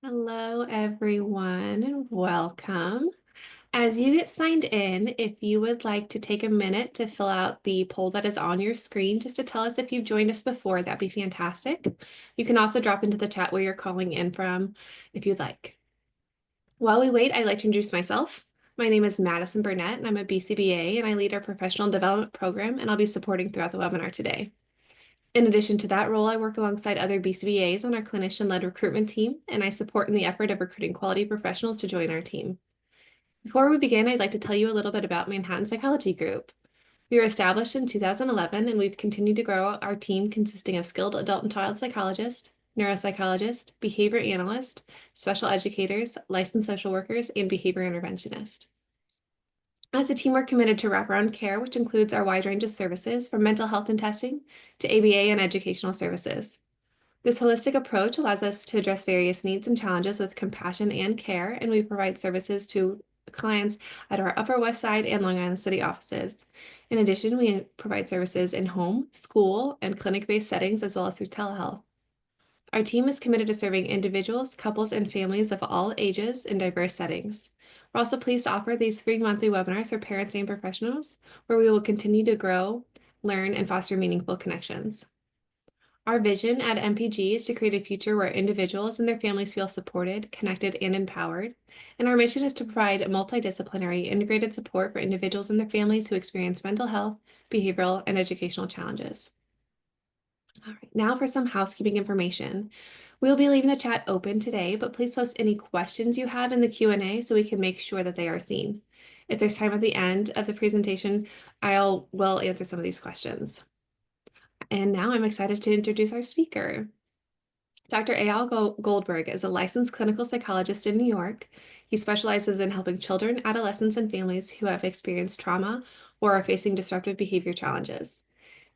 Hello, everyone, and welcome. As you get signed in, if you would like to take a minute to fill out the poll that is on your screen just to tell us if you've joined us before, that'd be fantastic. You can also drop into the chat where you're calling in from if you'd like. While we wait, I'd like to introduce myself. My name is Madison Burnett, and I'm a BCBA, and I lead our professional development program, and I'll be supporting throughout the webinar today. In addition to that role, I work alongside other BCBAs on our clinician-led recruitment team, and I support in the effort of recruiting quality professionals to join our team. Before we begin, I'd like to tell you a little bit about Manhattan Psychology Group. We were established in 2011, and we've continued to grow our team consisting of skilled adult and child psychologists, neuropsychologists, behavior analysts, special educators, licensed social workers, and behavior interventionists. As a team, we're committed to wraparound care, which includes our wide range of services from mental health and testing to ABA and educational services. This holistic approach allows us to address various needs and challenges with compassion and care, and we provide services to clients at our Upper West Side and Long Island City offices. In addition, we provide services in home, school, and clinic-based settings, as well as through telehealth. Our team is committed to serving individuals, couples, and families of all ages in diverse settings. We're also pleased to offer these free monthly webinars for parents and professionals, where we will continue to grow, learn, and foster meaningful connections. Our vision at MPG is to create a future where individuals and their families feel supported, connected, and empowered. And our mission is to provide multidisciplinary, integrated support for individuals and their families who experience mental health, behavioral, and educational challenges. All right, now for some housekeeping information. We'll be leaving the chat open today, but please post any questions you have in the Q&A so we can make sure that they are seen. If there's time at the end of the presentation, will answer some of these questions. And now I'm excited to introduce our speaker. Dr. Eyal Goldberg is a licensed clinical psychologist in New York. He specializes in helping children, adolescents, and families who have experienced trauma or are facing disruptive behavior challenges.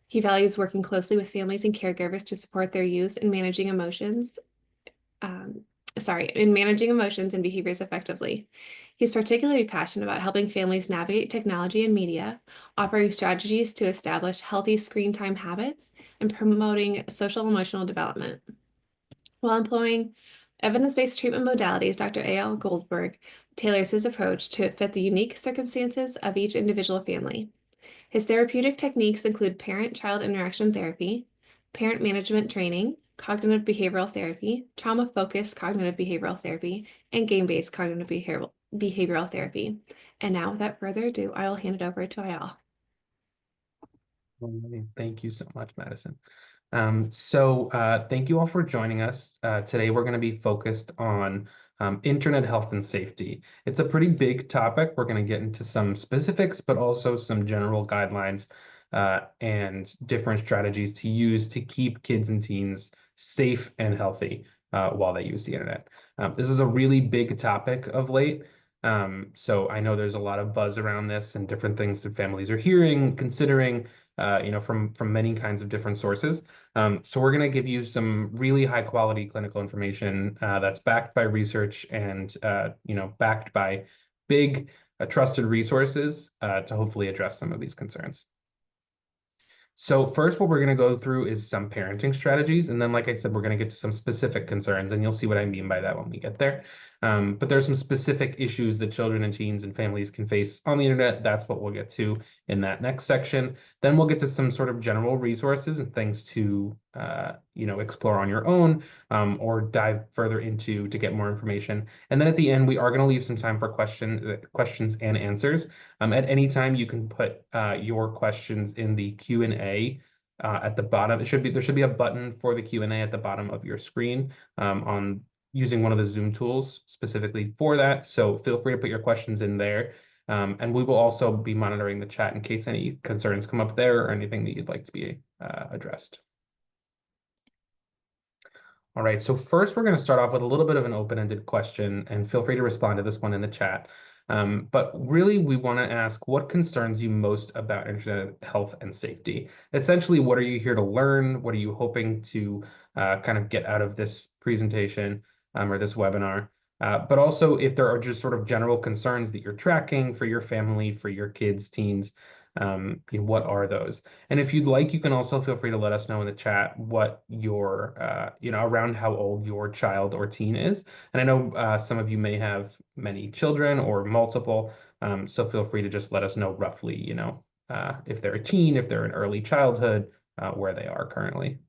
He values working closely with families and caregivers to support their youth in managing emotions and behaviors effectively. He's particularly passionate about helping families navigate technology and media, offering strategies to establish healthy screen time habits, and promoting social emotional development. While employing evidence-based treatment modalities, Dr. A.L. Goldberg tailors his approach to fit the unique circumstances of each individual family. His therapeutic techniques include parent-child interaction therapy, parent management training, cognitive behavioral therapy, trauma-focused cognitive behavioral therapy, and game-based cognitive behavioral therapy. And now, without further ado, I will hand it over to Ayal. Thank you so much, Madison. Thank you all for joining us. Today we're going to be focused on internet health and safety. It's a pretty big topic. We're going to get into some specifics, but also some general guidelines and different strategies to use to keep kids and teens safe and healthy while they use the internet. This is a really big topic of late. So I know there's a lot of buzz around this and different things that families are hearing, considering, from many kinds of different sources. So we're going to give you some really high quality clinical information that's backed by research and, backed by big trusted resources to hopefully address some of these concerns. So first, what we're going to go through is some parenting strategies. And then, like I said, we're going to get to some specific concerns, and you'll see what I mean by that when we get there. But there's some specific issues that children and teens and families can face on the internet. That's what we'll get to in that next section. Then we'll get to some sort of general resources and things to, explore on your own or dive further into to get more information. And then at the end, we are going to leave some time for questions and answers. At any time, you can put your questions in the Q&A at the bottom. There should be a button for the Q&A at the bottom of your screen on using one of the Zoom tools specifically for that. So feel free to put your questions in there. And we will also be monitoring the chat in case any concerns come up there or anything that you'd like to be addressed. All right, so first we're going to start off with a little bit of an open-ended question, and feel free to respond to this one in the chat. But really, we want to ask what concerns you most about internet health and safety. Essentially, what are you here to learn? What are you hoping to kind of get out of this presentation or this webinar? But also, if there are just sort of general concerns that you're tracking for your family, for your kids, teens, What are those? And if you'd like, you can also feel free to let us know in the chat what your, around how old your child or teen is. And I know some of you may have many children or multiple, so feel free to just let us know roughly, if they're a teen, if they're in early childhood, where they are currently.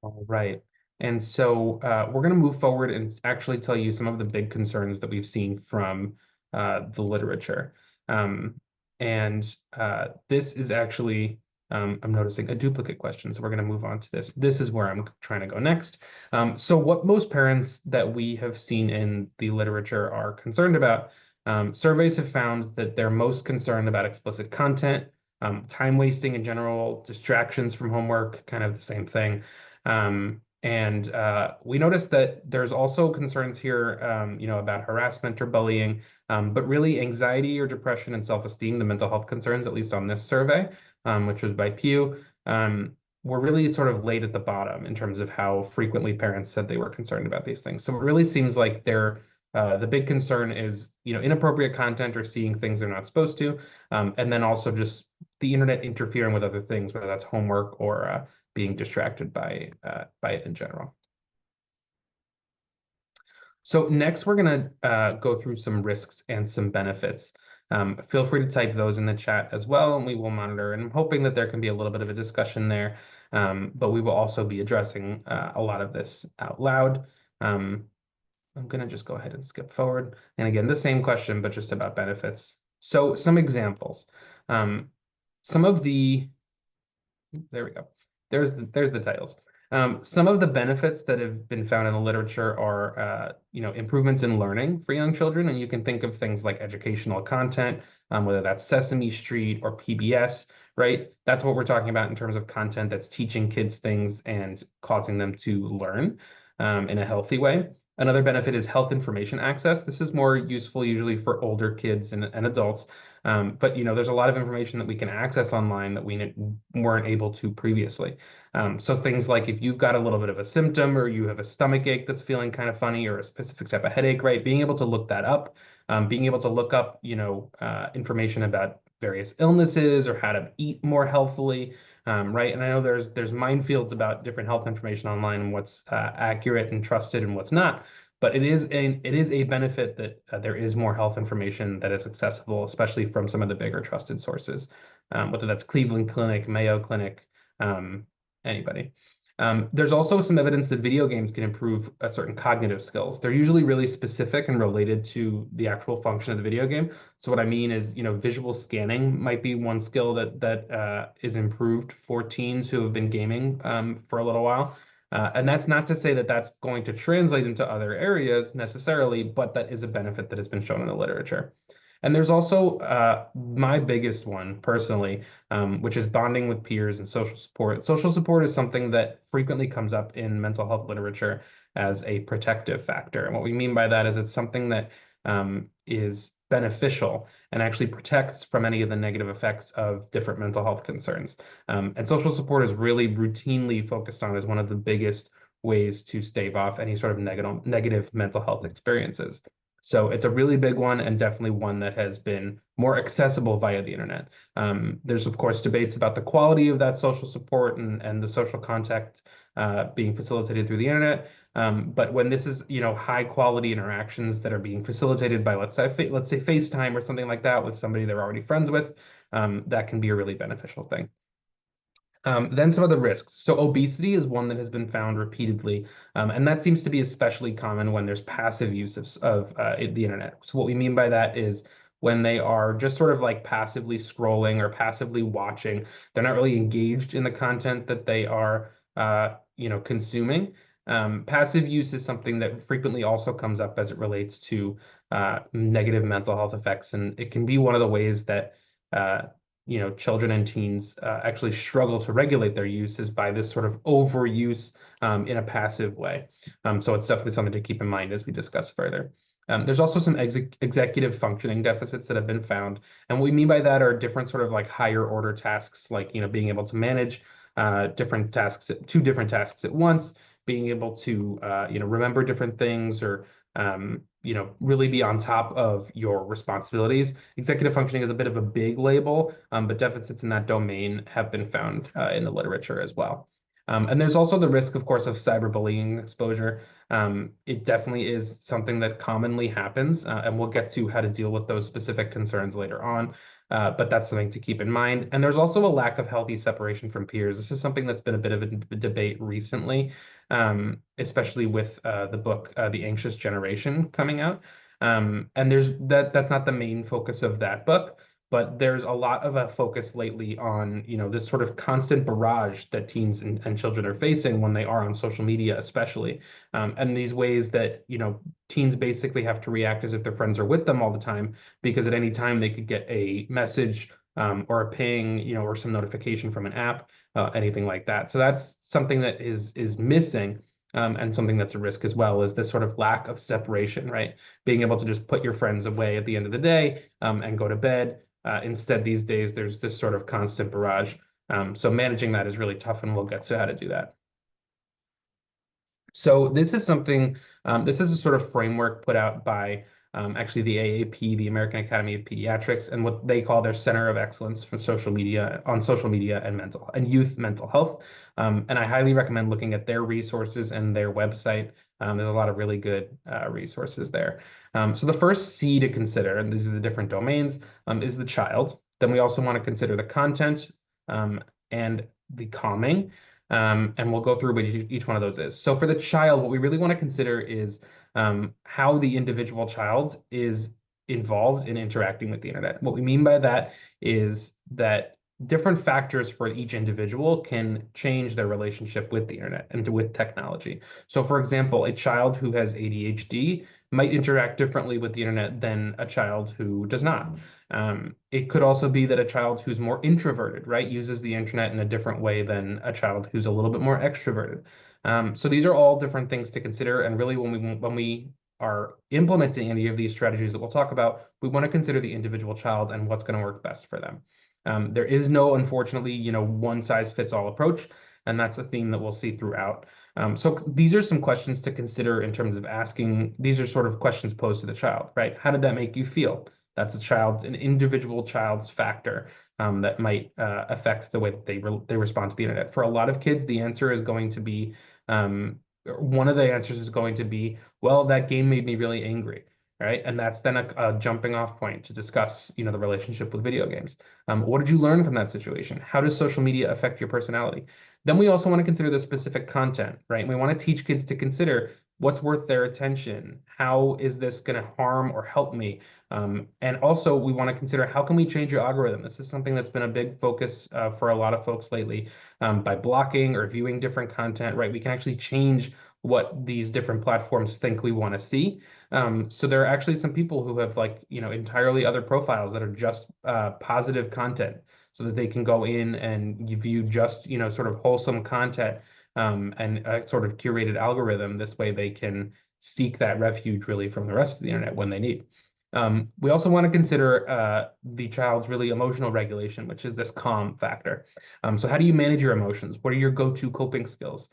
All right. And so we're going to move forward and actually tell you some of the big concerns that we've seen from the literature. Um, and this is actually, I'm noticing a duplicate question. So we're going to move on to this. This is where I'm trying to go next. So what most parents that we have seen in the literature are concerned about, surveys have found that they're most concerned about explicit content, time wasting in general, distractions from homework, kind of the same thing. And we noticed that there's also concerns here, about harassment or bullying, but really anxiety or depression and self-esteem, the mental health concerns, at least on this survey, which was by Pew, were really sort of laid at the bottom in terms of how frequently parents said they were concerned about these things. So it really seems like the big concern is, inappropriate content or seeing things they're not supposed to, and then also just the internet interfering with other things, whether that's homework or being distracted by it in general. So next, we're going to go through some risks and some benefits. Feel free to type those in the chat as well, and we will monitor. And I'm hoping that there can be a little bit of a discussion there, but we will also be addressing a lot of this out loud. I'm going to just go ahead and skip forward. And again, the same question, but just about benefits. So some examples. Some of the There we go. There's the titles. Some of the benefits that have been found in the literature are, improvements in learning for young children, and you can think of things like educational content, whether that's Sesame Street or PBS, right? That's what we're talking about in terms of content that's teaching kids things and causing them to learn, in a healthy way. Another benefit is health information access. This is more useful usually for older kids and adults. But there's a lot of information that we can access online that we weren't able to previously. So things like if you've got a little bit of a symptom or you have a stomach ache that's feeling kind of funny or a specific type of headache, right? Being able to look that up, being able to look up, information about various illnesses or how to eat more healthfully, right? And I know there's minefields about different health information online and what's accurate and trusted and what's not. But it is a benefit that there is more health information that is accessible, especially from some of the bigger trusted sources, whether that's Cleveland Clinic, Mayo Clinic, um, anybody. There's also some evidence that video games can improve certain cognitive skills. They're usually really specific and related to the actual function of the video game. So what I mean is, visual scanning might be one skill that is improved for teens who have been gaming for a little while. And that's not to say that that's going to translate into other areas necessarily, but that is a benefit that has been shown in the literature. And there's also my biggest one personally, which is bonding with peers and social support. Social support is something that frequently comes up in mental health literature as a protective factor. And what we mean by that is it's something that is beneficial and actually protects from any of the negative effects of different mental health concerns. And social support is really routinely focused on as one of the biggest ways to stave off any sort of negative mental health experiences. So it's a really big one and definitely one that has been more accessible via the internet. There's, of course, debates about the quality of that social support and the social contact being facilitated through the internet. But when this is, high quality interactions that are being facilitated by, let's say FaceTime or something like that with somebody they're already friends with, that can be a really beneficial thing. Then some of the risks. So obesity is one that has been found repeatedly, and that seems to be especially common when there's passive use of the internet. So what we mean by that is when they are just sort of like passively scrolling or passively watching, they're not really engaged in the content that they are, consuming. Passive use is something that frequently also comes up as it relates to negative mental health effects, and it can be one of the ways that uh, children and teens actually struggle to regulate their use is by this sort of overuse in a passive way. So it's definitely something to keep in mind as we discuss further. There's also some executive functioning deficits that have been found. And what we mean by that are different sort of like higher order tasks, like, being able to manage different tasks, two different tasks at once, being able to, remember different things or, really be on top of your responsibilities. Executive functioning is a bit of a big label, but deficits in that domain have been found in the literature as well. And there's also the risk, of course, of cyberbullying exposure. It definitely is something that commonly happens, and we'll get to how to deal with those specific concerns later on. But that's something to keep in mind. And there's also a lack of healthy separation from peers. This is something that's been a bit of a debate recently, especially with the book The Anxious Generation coming out. And that's not the main focus of that book, but there's a lot of a focus lately on, this sort of constant barrage that teens and children are facing when they are on social media, especially, and these ways that, teens basically have to react as if their friends are with them all the time, because at any time they could get a message, or a ping, or some notification from an app, anything like that. So that's something that is missing. And something that's a risk as well is this sort of lack of separation, right? Being able to just put your friends away at the end of the day, and go to bed. Instead, these days, there's this sort of constant barrage. So managing that is really tough, and we'll get to how to do that. So this is a sort of framework put out by actually the AAP, the American Academy of Pediatrics, and what they call their Center of Excellence for social media and youth mental health. And I highly recommend looking at their resources and their website. There's a lot of really good resources there. So the first C to consider, and these are the different domains, is the child. Then we also want to consider the content, and the calming. And we'll go through what each one of those is. So for the child, what we really want to consider is how the individual child is involved in interacting with the internet. What we mean by that is that different factors for each individual can change their relationship with the internet and with technology. So for example, a child who has ADHD might interact differently with the internet than a child who does not. It could also be that a child who's more introverted, right, uses the internet in a different way than a child who's a little bit more extroverted. So these are all different things to consider. And really, when we are implementing any of these strategies that we'll talk about, we want to consider the individual child and what's going to work best for them. There is no, unfortunately, one size fits all approach, and that's a theme that we'll see throughout. So these are some questions to consider in terms of asking. These are sort of questions posed to the child, right? How did that make you feel? That's an individual child's factor, that might affect the way that they respond to the internet. For a lot of kids, the answer is going to be, one of the answers is going to be, well, that game made me really angry. Right. And that's then a jumping off point to discuss, the relationship with video games. What did you learn from that situation? How does social media affect your personality? Then we also want to consider the specific content, right? And we want to teach kids to consider what's worth their attention. How is this going to harm or help me? And also, we want to consider how can we change your algorithm? This is something that's been a big focus for a lot of folks lately. By blocking or viewing different content, right? We can actually change what these different platforms think we want to see. So there are actually some people who have entirely other profiles that are just positive content, so that they can go in and you view just sort of wholesome content, and a sort of curated algorithm. This way they can seek that refuge really from the rest of the internet when they need. We also want to consider the child's really emotional regulation, which is this calm factor. So how do you manage your emotions? What are your go-to coping skills?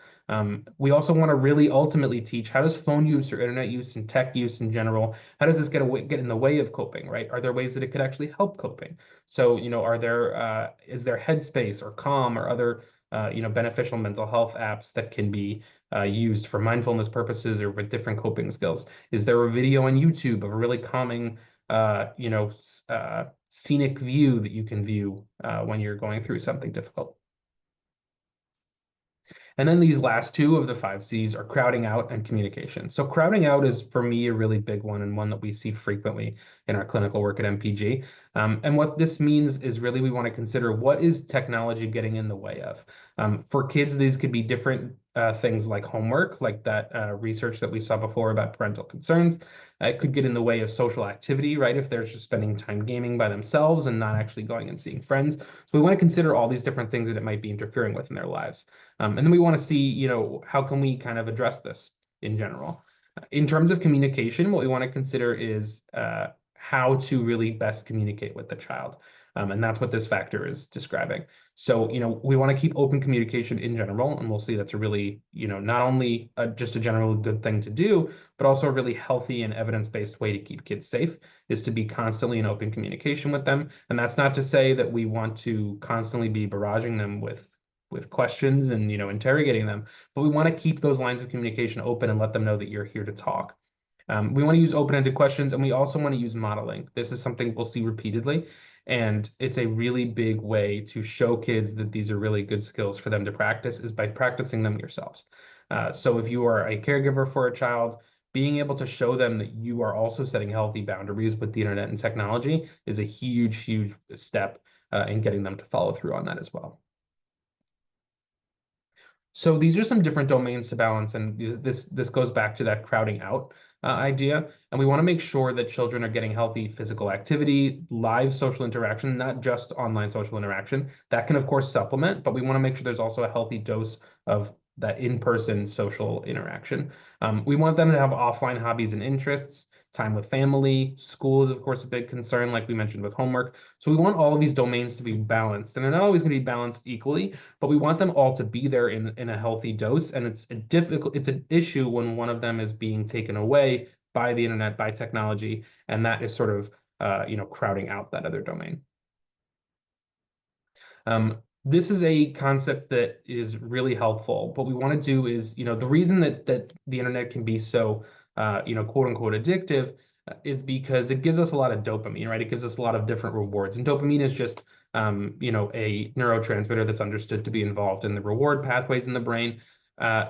We also want to really ultimately teach, how does phone use or internet use and tech use in general, how does this get in the way of coping, right? Are there ways that it could actually help coping? So, is there Headspace or Calm or other beneficial mental health apps that can be used for mindfulness purposes or with different coping skills? Is there a video on YouTube of a really calming, scenic view that you can view when you're going through something difficult? And then these last two of the five C's are crowding out and communication. So crowding out is, for me, a really big one, and one that we see frequently in our clinical work at MPG. And what this means is really we want to consider, what is technology getting in the way of? For kids, these could be different things like homework, like that research that we saw before about parental concerns. It could get in the way of social activity, right? If they're just spending time gaming by themselves and not actually going and seeing friends. So we want to consider all these different things that it might be interfering with in their lives. And then we want to see, how can we kind of address this in general? In terms of communication, what we want to consider is how to really best communicate with the child. And that's what this factor is describing. So, we want to keep open communication in general, and we'll see that's a really, not only just a general good thing to do, but also a really healthy and evidence-based way to keep kids safe is to be constantly in open communication with them. And that's not to say that we want to constantly be barraging them with questions and interrogating them, but we want to keep those lines of communication open and let them know that you're here to talk. We want to use open-ended questions, and we also want to use modeling. This is something we'll see repeatedly, and it's a really big way to show kids that these are really good skills for them to practice is by practicing them yourselves. So if you are a caregiver for a child, being able to show them that you are also setting healthy boundaries with the internet and technology is a huge, huge step in getting them to follow through on that as well. So these are some different domains to balance, and this goes back to that crowding out idea. And we want to make sure that children are getting healthy physical activity, live social interaction, not just online social interaction. That can, of course, supplement, but we want to make sure there's also a healthy dose of that in-person social interaction. We want them to have offline hobbies and interests, time with family. School is, of course, a big concern, like we mentioned with homework. So we want all of these domains to be balanced, and they're not always going to be balanced equally, but we want them all to be there in a healthy dose. And it's an issue when one of them is being taken away by the internet, by technology, and that is sort of crowding out that other domain. This is a concept that is really helpful. What we want to do is, the reason that the internet can be so, quote unquote addictive is because it gives us a lot of dopamine, right? It gives us a lot of different rewards. And dopamine is just, a neurotransmitter that's understood to be involved in the reward pathways in the brain.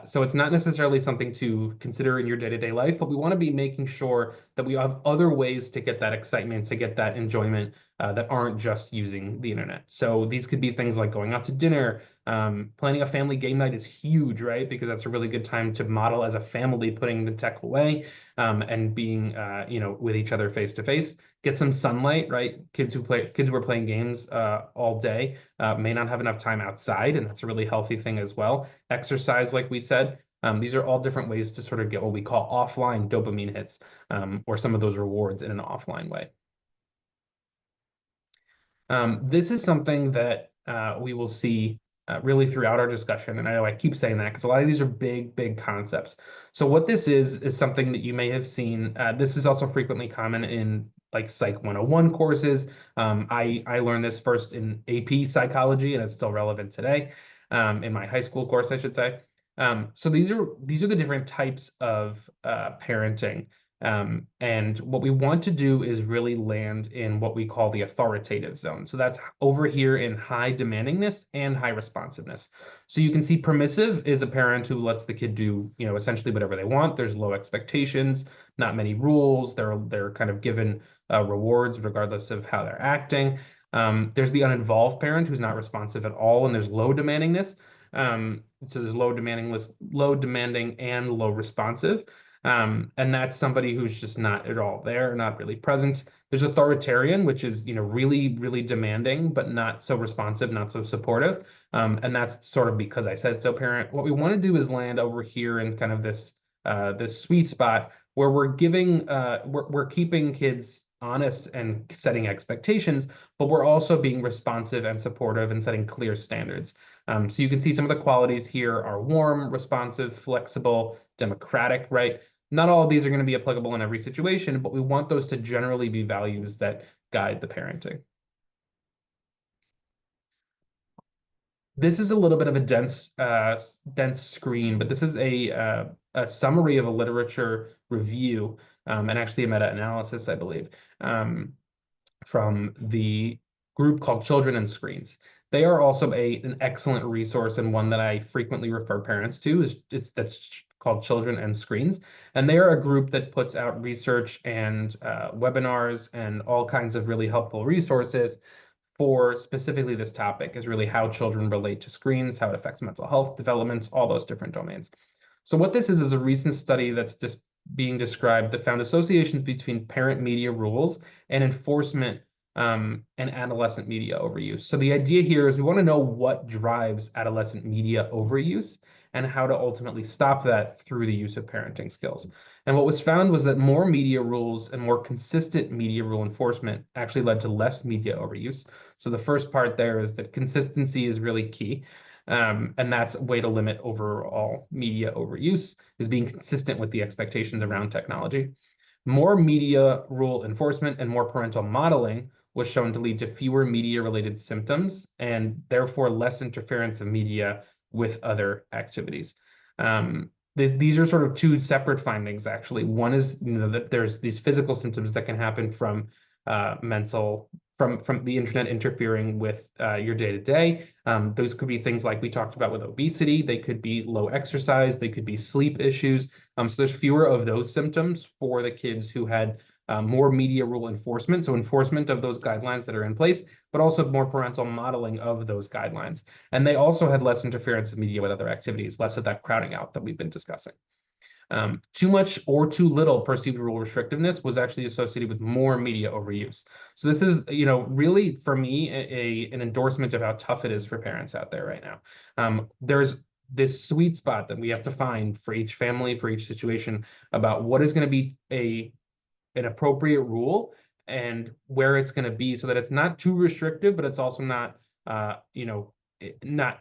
So it's not necessarily something to consider in your day-to-day life, but we want to be making sure that we have other ways to get that excitement, to get that enjoyment that aren't just using the internet. So these could be things like going out to dinner. Planning a family game night is huge, right? Because that's a really good time to model as a family, putting the tech away and being, with each other face to face. Get some sunlight, right? Kids who are playing games all day may not have enough time outside, and that's a really healthy thing as well. Exercise, like we said. These are all different ways to sort of get what we call offline dopamine hits, or some of those rewards in an offline way. This is something that we will see really throughout our discussion. And I know I keep saying that because a lot of these are big, big concepts. So what this is something that you may have seen. This is also frequently common in like Psych 101 courses. I learned this first in AP psychology, and it's still relevant today, in my high school course, I should say. So these are the different types of parenting. And what we want to do is really land in what we call the authoritative zone. So that's over here in high demandingness and high responsiveness. So you can see permissive is a parent who lets the kid do, essentially whatever they want. There's low expectations, not many rules. They're kind of given rewards regardless of how they're acting. There's the uninvolved parent who's not responsive at all, and there's low demandingness. So there's low demanding and low responsive. And that's somebody who's just not at all there, not really present. There's authoritarian, which is, really, really demanding, but not so responsive, not so supportive. And that's sort of because I said so parent. What we want to do is land over here in kind of this sweet spot where we're keeping kids honest and setting expectations, but we're also being responsive and supportive and setting clear standards. So you can see some of the qualities here are warm, responsive, flexible, democratic, right? Not all of these are going to be applicable in every situation, but we want those to generally be values that guide the parenting. This is a little bit of a dense screen, but this is a summary of a literature review, and actually a meta-analysis, I believe, from the group called Children and Screens. They are also an excellent resource, and one that I frequently refer parents to. That's called Children and Screens, and they are a group that puts out research and webinars and all kinds of really helpful resources for specifically this topic, is really how children relate to screens, how it affects mental health development, all those different domains. So what this is a recent study that's just being described that found associations between parent media rules and enforcement and adolescent media overuse. So the idea here is we want to know what drives adolescent media overuse and how to ultimately stop that through the use of parenting skills. And what was found was that more media rules and more consistent media rule enforcement actually led to less media overuse. So the first part there is that consistency is really key. And that's a way to limit overall media overuse, is being consistent with the expectations around technology. More media rule enforcement and more parental modeling was shown to lead to fewer media-related symptoms and therefore less interference of media with other activities. These are sort of two separate findings, actually. One is, that there's these physical symptoms that can happen from mental from the internet interfering with your day to day. Those could be things like we talked about with obesity. They could be low exercise. They could be sleep issues. So there's fewer of those symptoms for the kids who had more media rule enforcement, so enforcement of those guidelines that are in place, but also more parental modeling of those guidelines. And they also had less interference of media with other activities, less of that crowding out that we've been discussing. Too much or too little perceived rule restrictiveness was actually associated with more media overuse. So this is, really for me an endorsement of how tough it is for parents out there right now. There's this sweet spot that we have to find for each family, for each situation, about what is going to be an appropriate rule and where it's going to be, so that it's not too restrictive, but it's also not, not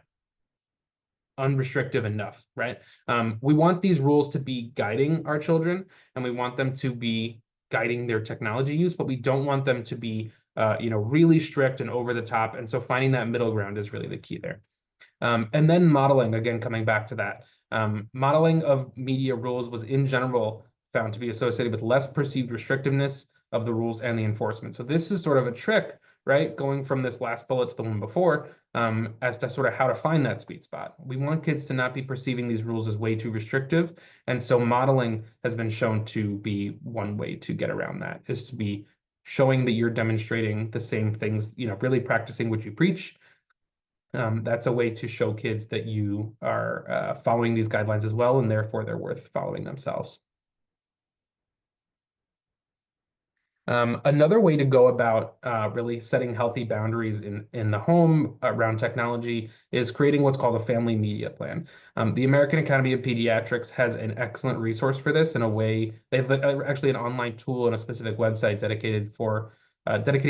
unrestrictive enough, right? We want these rules to be guiding our children, and we want them to be guiding their technology use, but we don't want them to be, really strict and over the top. And so finding that middle ground is really the key there. And then modeling, again, coming back to that, modeling of media rules was in general found to be associated with less perceived restrictiveness of the rules and the enforcement. So this is sort of a trick, right? Going from this last bullet to the one before, as to sort of how to find that sweet spot. We want kids to not be perceiving these rules as way too restrictive. And so modeling has been shown to be one way to get around that, is to be showing that you're demonstrating the same things, really practicing what you preach. That's a way to show kids that you are following these guidelines as well, and therefore they're worth following themselves. Another way to go about really setting healthy boundaries in the home around technology is creating what's called a family media plan. The American Academy of Pediatrics has an excellent resource for this. In a way, they have actually an online tool and a specific website dedicated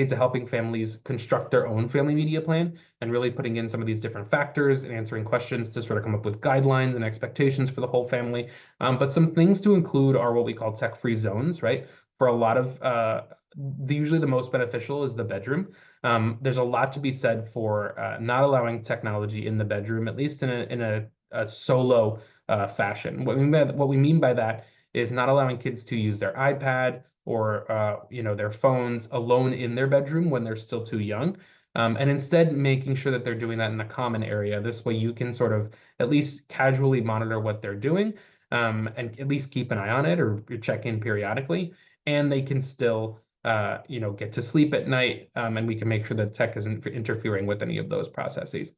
to helping families construct their own family media plan, and really putting in some of these different factors and answering questions to sort of come up with guidelines and expectations for the whole family. But some things to include are what we call tech-free zones, right? For a lot of usually the most beneficial is the bedroom. There's a lot to be said for not allowing technology in the bedroom, at least in a solo fashion. What we mean by that is not allowing kids to use their iPad or their phones alone in their bedroom when they're still too young. And instead making sure that they're doing that in a common area. This way you can sort of at least casually monitor what they're doing, and at least keep an eye on it or check in periodically. And they can still, get to sleep at night, and we can make sure that tech isn't interfering with any of those processes.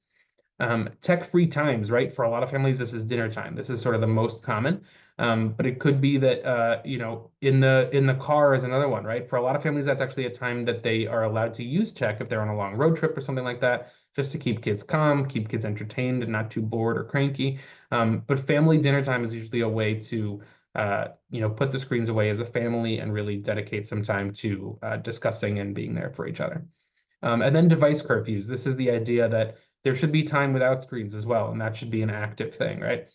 Tech-free times, right? For a lot of families, this is dinner time. This is sort of the most common. But it could be that in the car is another one, right? For a lot of families, that's actually a time that they are allowed to use tech if they're on a long road trip or something like that, just to keep kids calm, keep kids entertained, and not too bored or cranky. But family dinner time is usually a way to put the screens away as a family and really dedicate some time to discussing and being there for each other. And then device curfews. This is the idea that there should be time without screens as well, and that should be an active thing, right?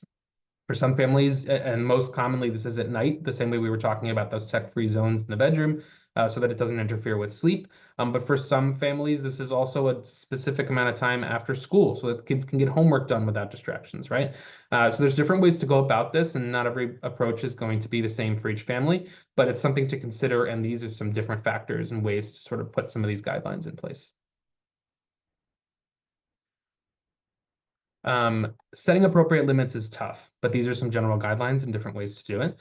For some families, and most commonly this is at night, the same way we were talking about those tech-free zones in the bedroom, so that it doesn't interfere with sleep. But for some families, this is also a specific amount of time after school, so that kids can get homework done without distractions, right? So there's different ways to go about this, and not every approach is going to be the same for each family, but it's something to consider, and these are some different factors and ways to sort of put some of these guidelines in place. Setting appropriate limits is tough, but these are some general guidelines and different ways to do it.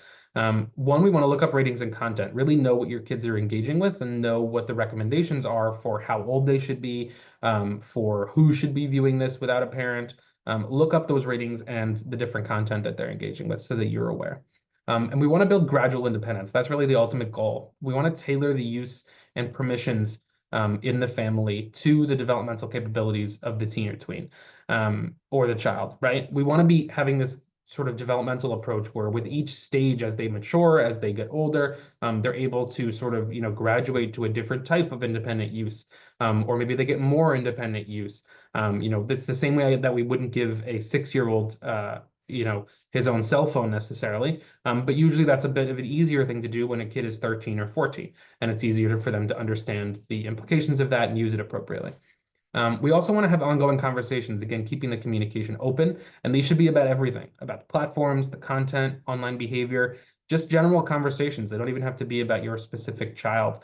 One, we want to look up ratings and content, really know what your kids are engaging with and know what the recommendations are for how old they should be, for who should be viewing this without a parent. Look up those ratings and the different content that they're engaging with so that you're aware. And we want to build gradual independence. That's really the ultimate goal. We want to tailor the use and permissions in the family to the developmental capabilities of the teen or tween, or the child, right? We want to be having this sort of developmental approach where with each stage as they mature, as they get older, they're able to sort of, graduate to a different type of independent use, or maybe they get more independent use. That's the same way that we wouldn't give a 6-year-old, his own cell phone necessarily. But usually that's a bit of an easier thing to do when a kid is 13 or 14, and it's easier for them to understand the implications of that and use it appropriately. We also want to have ongoing conversations, again, keeping the communication open, and these should be about everything, about the platforms, the content, online behavior, just general conversations. They don't even have to be about your specific child.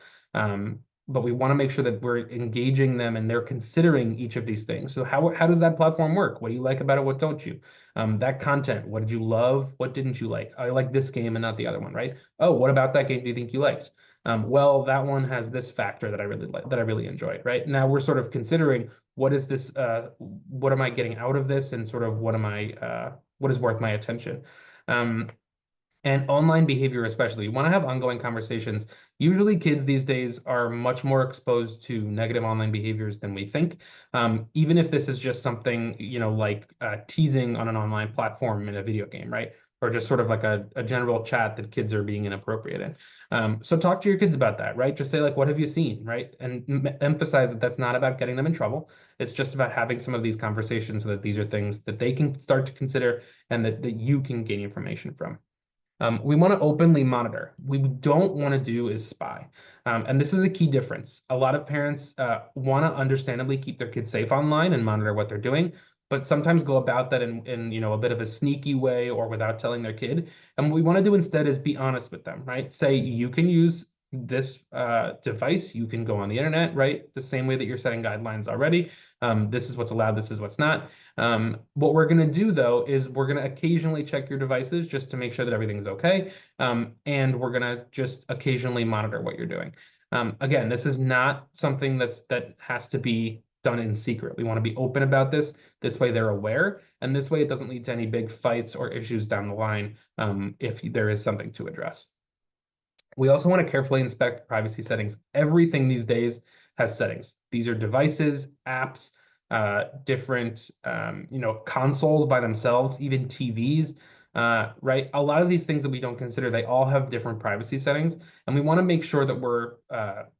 But we want to make sure that we're engaging them and they're considering each of these things. So how does that platform work? What do you like about it? What don't you? That content, what did you love? What didn't you like? I like this game and not the other one, right? Oh, what about that game do you think you liked? Well, that one has this factor that I really like, that I really enjoyed, right? Now we're sort of considering what is this, what am I getting out of this, and sort of what is worth my attention. Um, and online behavior especially. You want to have ongoing conversations. Usually kids these days are much more exposed to negative online behaviors than we think. Even if this is just something, like teasing on an online platform in a video game, right? Or just sort of like a general chat that kids are being inappropriate in. So talk to your kids about that, right? Just say like, what have you seen, right? And emphasize that that's not about getting them in trouble. It's just about having some of these conversations so that these are things that they can start to consider and that you can gain information from. We want to openly monitor. We don't want to do is spy. And this is a key difference. A lot of parents want to understandably keep their kids safe online and monitor what they're doing, but sometimes go about that in a bit of a sneaky way or without telling their kid. And what we want to do instead is be honest with them, right? Say you can use this device, you can go on the internet, right? The same way that you're setting guidelines already. This is what's allowed, this is what's not. What we're going to do though is we're going to occasionally check your devices just to make sure that everything's okay. And we're going to just occasionally monitor what you're doing. Again, this is not something that has to be done in secret. We want to be open about this. This way they're aware, and this way it doesn't lead to any big fights or issues down the line, if there is something to address. We also want to carefully inspect privacy settings. Everything these days has settings. These are devices, apps, different, consoles by themselves, even TVs, right? A lot of these things that we don't consider, they all have different privacy settings, and we want to make sure that we're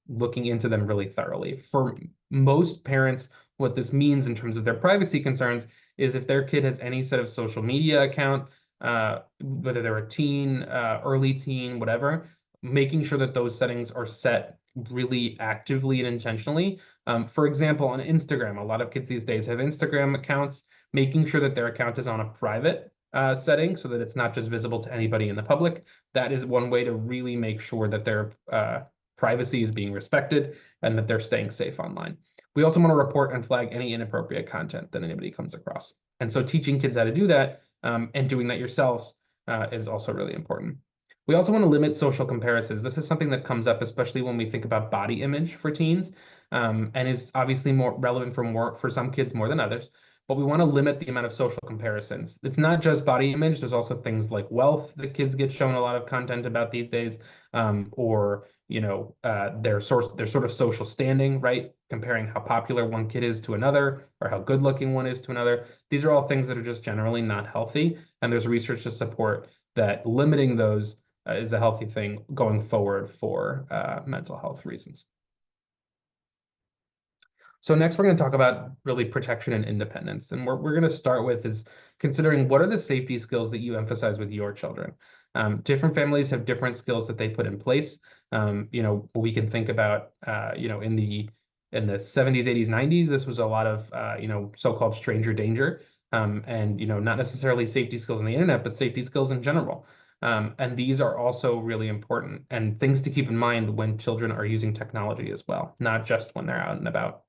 looking into them really thoroughly. For most parents, what this means in terms of their privacy concerns is if their kid has any sort of social media account, whether they're a teen, early teen, whatever, making sure that those settings are set really actively and intentionally. For example, on Instagram, a lot of kids these days have Instagram accounts, making sure that their account is on a private setting so that it's not just visible to anybody in the public. That is one way to really make sure that their privacy is being respected and that they're staying safe online. We also want to report and flag any inappropriate content that anybody comes across. And so teaching kids how to do that, and doing that yourselves, is also really important. We also want to limit social comparisons. This is something that comes up, especially when we think about body image for teens, and is obviously more relevant for some kids more than others. But we want to limit the amount of social comparisons. It's not just body image. There's also things like wealth that kids get shown a lot of content about these days, or their sort of social standing, right? Comparing how popular one kid is to another, or how good looking one is to another. These are all things that are just generally not healthy, and there's research to support that limiting those is a healthy thing going forward for mental health reasons. So next, we're going to talk about really protection and independence. And what we're going to start with is considering what are the safety skills that you emphasize with your children. Different families have different skills that they put in place. We can think about, in the 70s, 80s, 90s, this was a lot of, so-called stranger danger. And, not necessarily safety skills on the internet, but safety skills in general. And these are also really important and things to keep in mind when children are using technology as well, not just when they're out and about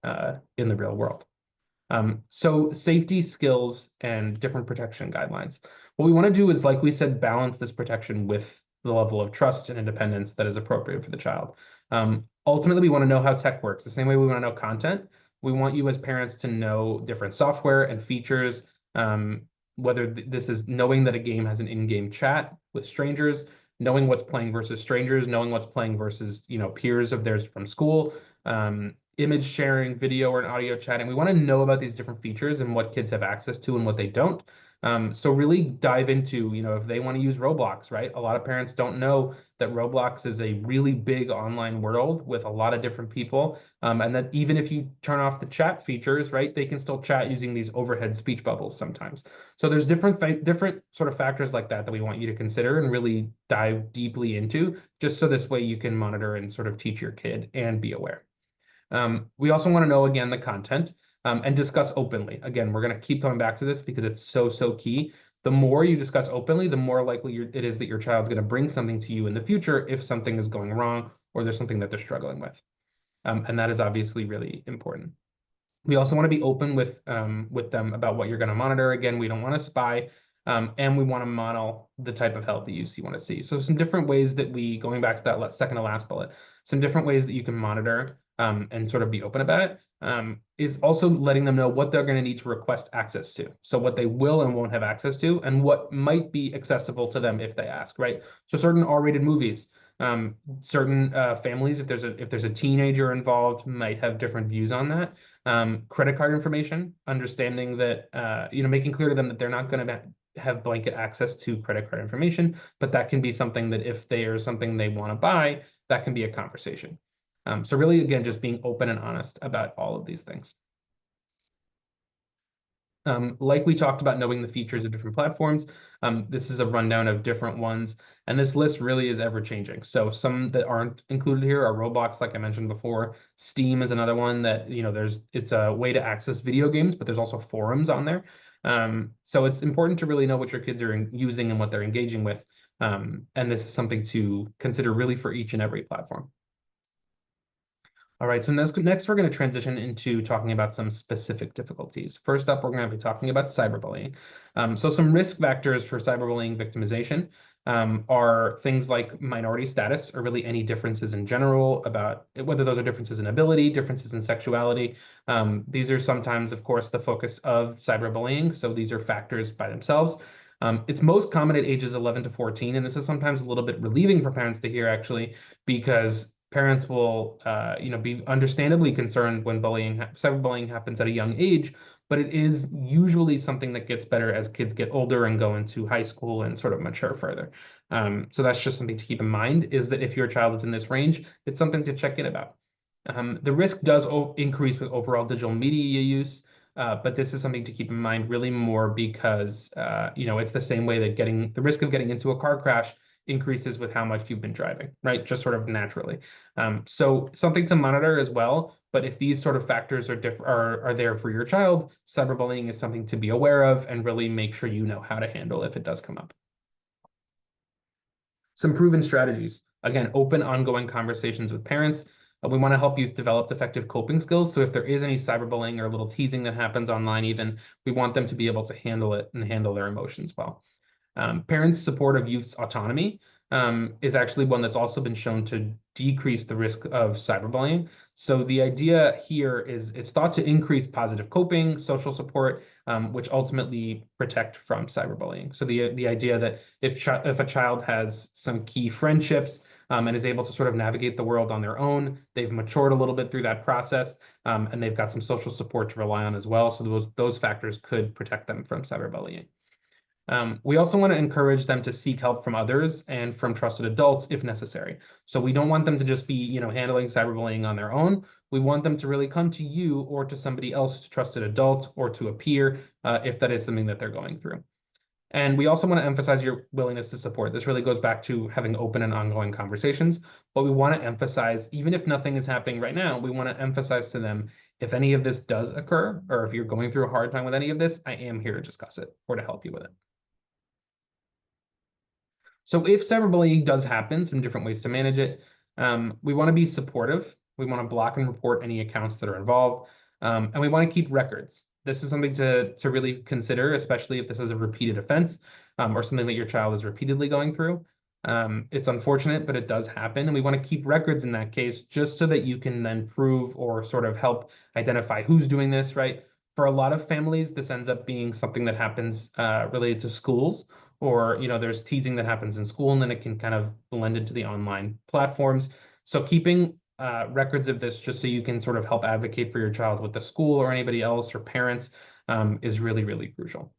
in the real world. So safety skills and different protection guidelines. What we want to do is, like we said, balance this protection with the level of trust and independence that is appropriate for the child. Ultimately, we want to know how tech works. The same way we want to know content, we want you as parents to know different software and features, whether this is knowing that a game has an in-game chat with strangers, knowing what's playing versus strangers, knowing what's playing versus peers of theirs from school, image sharing, video or an audio chatting. We want to know about these different features and what kids have access to and what they don't. So really dive into, if they want to use Roblox, right? A lot of parents don't know that Roblox is a really big online world with a lot of different people. And that even if you turn off the chat features, right, they can still chat using these overhead speech bubbles sometimes. So there's different sort of factors like that we want you to consider and really dive deeply into, just so this way you can monitor and sort of teach your kid and be aware. We also want to know, again, the content and discuss openly. Again, we're going to keep coming back to this because it's so, so key. The more you discuss openly, the more likely it is that your child's going to bring something to you in the future if something is going wrong or there's something that they're struggling with. And that is obviously really important. We also want to be open with them about what you're going to monitor. Again, we don't want to spy, and we want to model the type of healthy use you want to see. So some different ways that going back to that second to last bullet, some different ways that you can monitor and sort of be open about it is also letting them know what they're going to need to request access to. So what they will and won't have access to, and what might be accessible to them if they ask, right? So certain R-rated movies, certain families, if there's a teenager involved, might have different views on that. Credit card information, understanding that, making clear to them that they're not going to have blanket access to credit card information, but that can be something that if there's something they want to buy, that can be a conversation. So really, again, just being open and honest about all of these things. Like we talked about knowing the features of different platforms, this is a rundown of different ones, and this list really is ever changing. So some that aren't included here are Roblox, like I mentioned before. Steam is another one that, it's a way to access video games, but there's also forums on there. So it's important to really know what your kids are using and what they're engaging with. And this is something to consider really for each and every platform. All right, so next we're going to transition into talking about some specific difficulties. First up, we're going to be talking about cyberbullying. So some risk factors for cyberbullying victimization are things like minority status, or really any differences in general, about whether those are differences in ability, differences in sexuality. These are sometimes, of course, the focus of cyberbullying. So these are factors by themselves. It's most common at ages 11 to 14, and this is sometimes a little bit relieving for parents to hear, actually, because parents will, be understandably concerned when cyberbullying happens at a young age, but it is usually something that gets better as kids get older and go into high school and sort of mature further. So that's just something to keep in mind, is that if your child is in this range, it's something to check in about. The risk does increase with overall digital media use, but this is something to keep in mind really more because, it's the same way that the risk of getting into a car crash increases with how much you've been driving, right? Just sort of naturally. So something to monitor as well. But if these sort of factors are there for your child, cyberbullying is something to be aware of and really make sure you know how to handle if it does come up. Some proven strategies. Again, open, ongoing conversations with parents. We want to help you develop effective coping skills. So if there is any cyberbullying or a little teasing that happens online, even, we want them to be able to handle it and handle their emotions well. Parents' support of youth's autonomy is actually one that's also been shown to decrease the risk of cyberbullying. So the idea here is it's thought to increase positive coping, social support, which ultimately protect from cyberbullying. So the idea that if a child has some key friendships and is able to sort of navigate the world on their own, they've matured a little bit through that process, and they've got some social support to rely on as well. So those factors could protect them from cyberbullying. We also want to encourage them to seek help from others and from trusted adults if necessary. So we don't want them to just be, handling cyberbullying on their own. We want them to really come to you or to somebody else, a trusted adult or to a peer, if that is something that they're going through. And we also want to emphasize your willingness to support. This really goes back to having open and ongoing conversations, but we want to emphasize, even if nothing is happening right now, we want to emphasize to them, if any of this does occur, or if you're going through a hard time with any of this, I am here to discuss it or to help you with it. So if cyberbullying does happen, some different ways to manage it. We want to be supportive. We want to block and report any accounts that are involved. And we want to keep records. This is something to really consider, especially if this is a repeated offense or something that your child is repeatedly going through. It's unfortunate, but it does happen. And we want to keep records in that case, just so that you can then prove or sort of help identify who's doing this, right? For a lot of families, this ends up being something that happens related to schools, or there's teasing that happens in school and then it can kind of blend into the online platforms. So keeping records of this just so you can sort of help advocate for your child with the school or anybody else or parents is really, really crucial.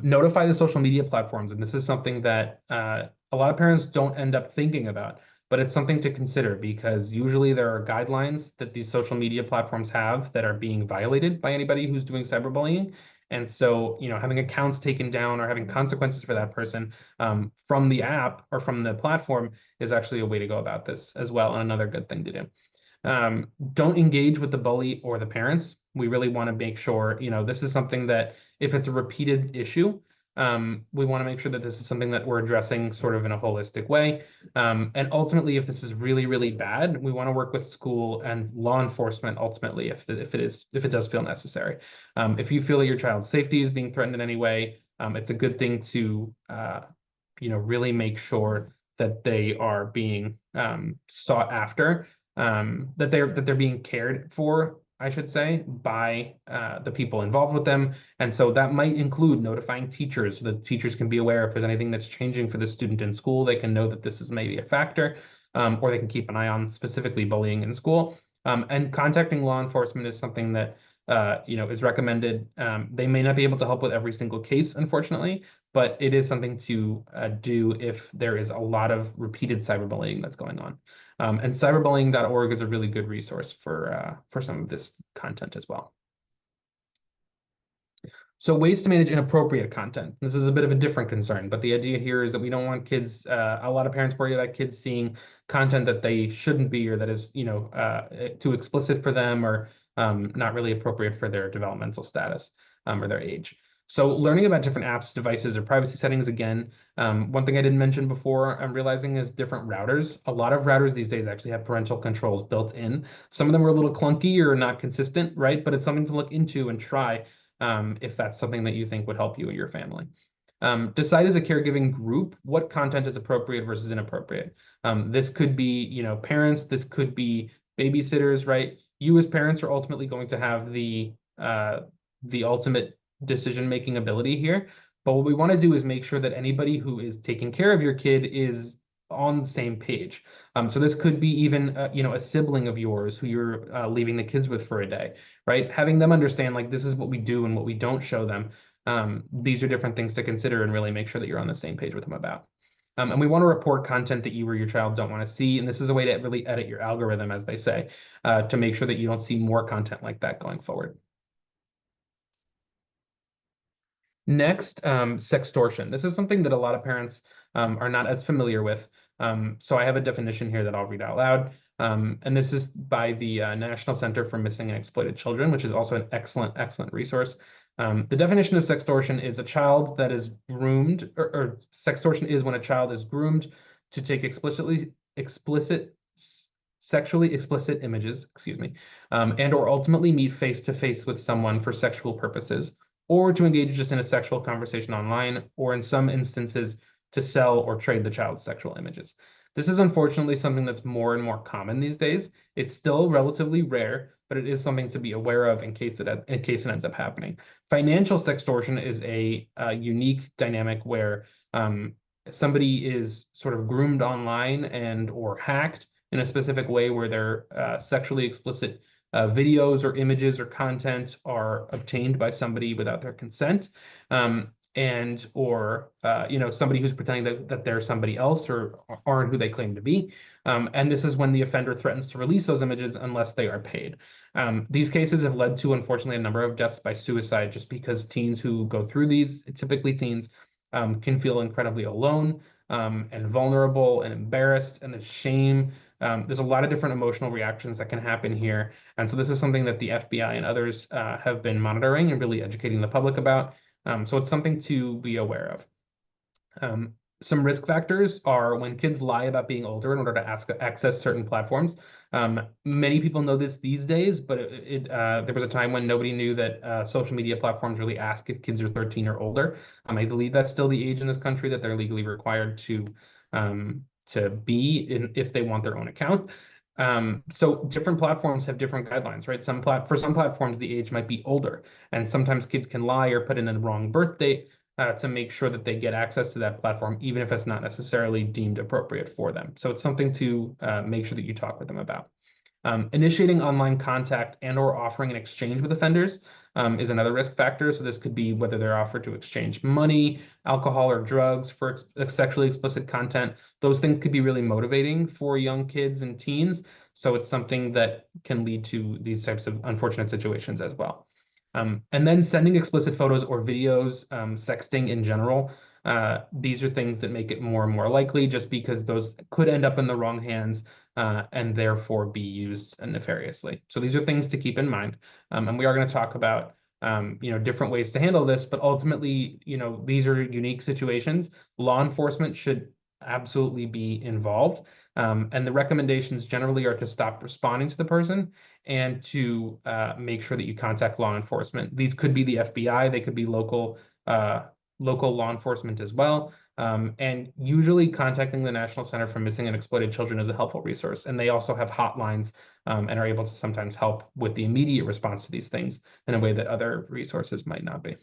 Notify the social media platforms. And this is something that a lot of parents don't end up thinking about, but it's something to consider because usually there are guidelines that these social media platforms have that are being violated by anybody who's doing cyberbullying. And so, having accounts taken down or having consequences for that person from the app or from the platform is actually a way to go about this as well, and another good thing to do. Don't engage with the bully or the parents. We really want to make sure, this is something that if it's a repeated issue, we want to make sure that this is something that we're addressing sort of in a holistic way. And ultimately, if this is really, really bad, we want to work with school and law enforcement ultimately if it does feel necessary. If you feel that your child's safety is being threatened in any way, it's a good thing to really make sure that they are being sought after, that they're being cared for, I should say, by the people involved with them. And so that might include notifying teachers so that teachers can be aware if there's anything that's changing for the student in school. They can know that this is maybe a factor, or they can keep an eye on specifically bullying in school. And contacting law enforcement is something that is recommended. They may not be able to help with every single case, unfortunately, but it is something to do if there is a lot of repeated cyberbullying that's going on. And cyberbullying.org is a really good resource for some of this content as well. So ways to manage inappropriate content. This is a bit of a different concern, but the idea here is that we don't want kids, a lot of parents worry about kids seeing content that they shouldn't be, or that is, too explicit for them, or not really appropriate for their developmental status or their age. So learning about different apps, devices, or privacy settings, again, one thing I didn't mention before I'm realizing is different routers. A lot of routers these days actually have parental controls built in. Some of them are a little clunky or not consistent, right? But it's something to look into and try if that's something that you think would help you and your family. Decide as a caregiving group what content is appropriate versus inappropriate. This could be, parents, this could be babysitters, right? You as parents are ultimately going to have the ultimate decision-making ability here. But what we want to do is make sure that anybody who is taking care of your kid is on the same page. So this could be even, a sibling of yours who you're leaving the kids with for a day, right? Having them understand like this is what we do and what we don't show them. These are different things to consider and really make sure that you're on the same page with them about. And we want to report content that you or your child don't want to see. And this is a way to really edit your algorithm, as they say, to make sure that you don't see more content like that going forward. Next, sextortion. This is something that a lot of parents are not as familiar with. So I have a definition here that I'll read out loud. And this is by the National Center for Missing and Exploited Children, which is also an excellent, excellent resource. The definition of sextortion is a child that is groomed, or sextortion is when a child is groomed to take sexually explicit images, excuse me, and or ultimately meet face to face with someone for sexual purposes, or to engage just in a sexual conversation online, or in some instances, to sell or trade the child's sexual images. This is unfortunately something that's more and more common these days. It's still relatively rare, but it is something to be aware of in case it ends up happening. Financial sextortion is a unique dynamic where somebody is sort of groomed online and or hacked in a specific way where their sexually explicit videos or images or content are obtained by somebody without their consent, and or somebody who's pretending that they're somebody else or aren't who they claim to be. And this is when the offender threatens to release those images unless they are paid. These cases have led to, unfortunately, a number of deaths by suicide just because teens who go through these, typically teens, can feel incredibly alone and vulnerable and embarrassed, and the shame. There's a lot of different emotional reactions that can happen here. And so this is something that the FBI and others have been monitoring and really educating the public about. So it's something to be aware of. Some risk factors are when kids lie about being older in order to access certain platforms. Many people know this these days, but there was a time when nobody knew that social media platforms really ask if kids are 13 or older. I believe that's still the age in this country that they're legally required to be in if they want their own account. So different platforms have different guidelines, right? For some platforms, the age might be older, and sometimes kids can lie or put in a wrong birth date to make sure that they get access to that platform, even if it's not necessarily deemed appropriate for them. So it's something to make sure that you talk with them about. Initiating online contact and or offering an exchange with offenders is another risk factor. So this could be whether they're offered to exchange money, alcohol, or drugs for sexually explicit content. Those things could be really motivating for young kids and teens. So it's something that can lead to these types of unfortunate situations as well. And then sending explicit photos or videos, sexting in general. These are things that make it more and more likely just because those could end up in the wrong hands and therefore be used nefariously. So these are things to keep in mind. And we are going to talk about different ways to handle this, but ultimately, these are unique situations. Law enforcement should absolutely be involved. And the recommendations generally are to stop responding to the person and to make sure that you contact law enforcement. These could be the FBI, they could be local law enforcement as well. And usually contacting the National Center for Missing and Exploited Children is a helpful resource. And they also have hotlines and are able to sometimes help with the immediate response to these things in a way that other resources might not be.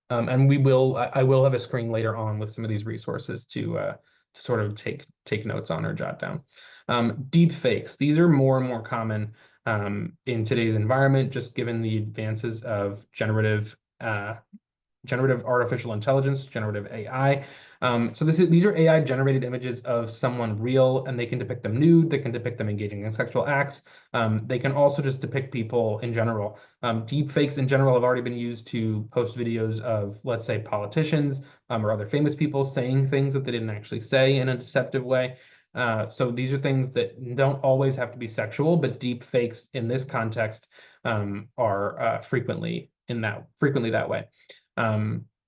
And I will have a screen later on with some of these resources to sort of take notes on or jot down. Deep fakes. These are more and more common in today's environment, just given the advances of generative artificial intelligence, generative AI. So these are AI generated images of someone real, and they can depict them nude, they can depict them engaging in sexual acts. They can also just depict people in general. Deep fakes in general have already been used to post videos of, let's say, politicians or other famous people saying things that they didn't actually say in a deceptive way. So these are things that don't always have to be sexual, but deep fakes in this context are frequently that way.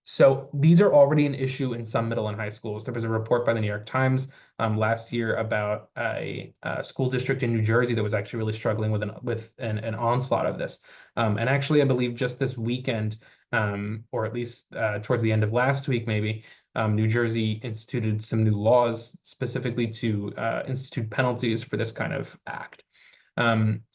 So these are already an issue in some middle and high schools. There was a report by the New York Times last year about a school district in New Jersey that was actually really struggling with an onslaught of this. And actually, I believe just this weekend, or at least towards the end of last week, maybe, New Jersey instituted some new laws specifically to institute penalties for this kind of act.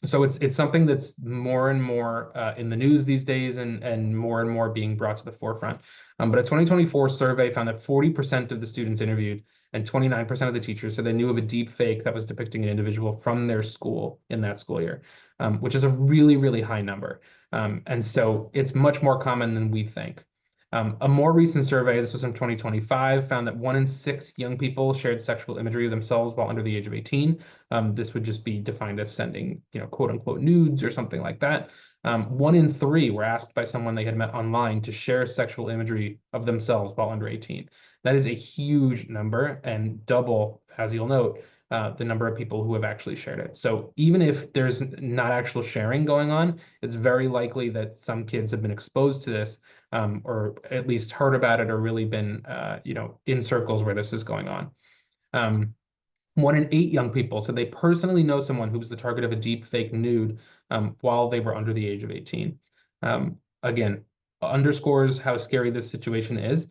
So it's something that's more and more in the news these days and more being brought to the forefront. But a 2024 survey found that 40% of the students interviewed and 29% of the teachers said they knew of a deep fake that was depicting an individual from their school in that school year, which is a really, really high number. And so it's much more common than we think. A more recent survey, this was in 2025, found that 1 in 6 young people shared sexual imagery of themselves while under the age of 18. This would just be defined as sending, quote unquote nudes or something like that. 1 in 3 were asked by someone they had met online to share sexual imagery of themselves while under 18. That is a huge number and double, as you'll note, the number of people who have actually shared it. So even if there's not actual sharing going on, it's very likely that some kids have been exposed to this or at least heard about it or really been, in circles where this is going on. 1 in 8 young people said they personally know someone who was the target of a deep fake nude while they were under the age of 18. Again, underscores how scary this situation is.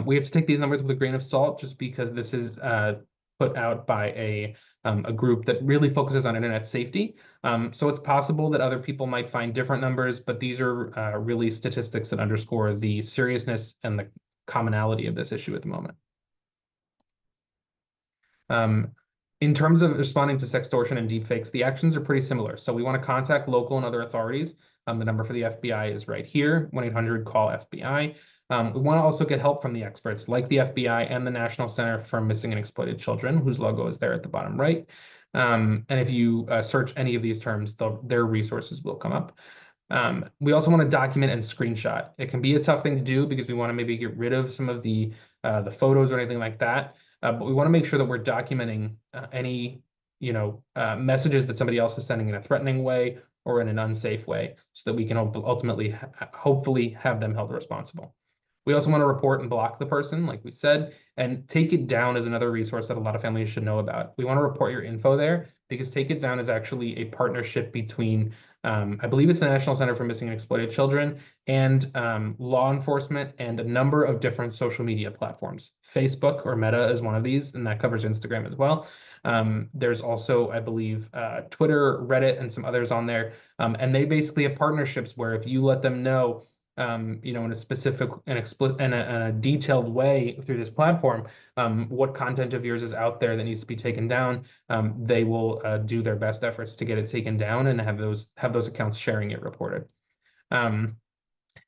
We have to take these numbers with a grain of salt just because this is put out by a group that really focuses on internet safety. So it's possible that other people might find different numbers, but these are really statistics that underscore the seriousness and the commonality of this issue at the moment. In terms of responding to sextortion and deepfakes, the actions are pretty similar. So we want to contact local and other authorities. The number for the FBI is right here, 1-800-CALL-FBI. We want to also get help from the experts like the FBI and the National Center for Missing and Exploited Children, whose logo is there at the bottom right. And if you search any of these terms, their resources will come up. We also want to document and screenshot. It can be a tough thing to do because we want to maybe get rid of some of the photos or anything like that. But we want to make sure that we're documenting any messages that somebody else is sending in a threatening way or in an unsafe way so that we can ultimately hopefully have them held responsible. We also want to report and block the person, like we said, and Take It Down is another resource that a lot of families should know about. We want to report your info there because Take It Down is actually a partnership between, I believe it's the National Center for Missing and Exploited Children and law enforcement and a number of different social media platforms. Facebook or Meta is one of these, and that covers Instagram as well. There's also, I believe, Twitter, Reddit, and some others on there. And they basically have partnerships where if you let them know in a specific and explicit and a detailed way through this platform, what content of yours is out there that needs to be taken down, they will do their best efforts to get it taken down and have those accounts sharing it reported. Um,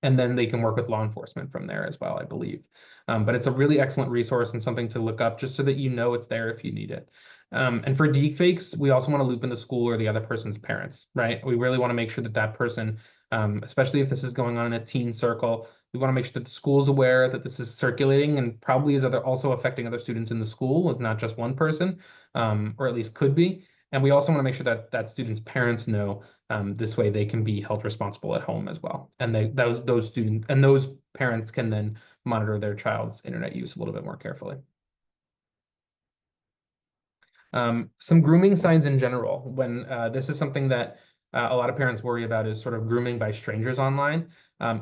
and then they can work with law enforcement from there as well, I believe. But it's a really excellent resource and something to look up just so that you know it's there if you need it. And for deepfakes, we also want to loop in the school or the other person's parents, right? We really want to make sure that that person, especially if this is going on in a teen circle, we want to make sure that the school is aware that this is circulating and probably is also affecting other students in the school, not just one person, or at least could be. And we also want to make sure that that student's parents know, this way they can be held responsible at home as well. And those students and those parents can then monitor their child's internet use a little bit more carefully. Some grooming signs in general, when this is something that a lot of parents worry about, is sort of grooming by strangers online.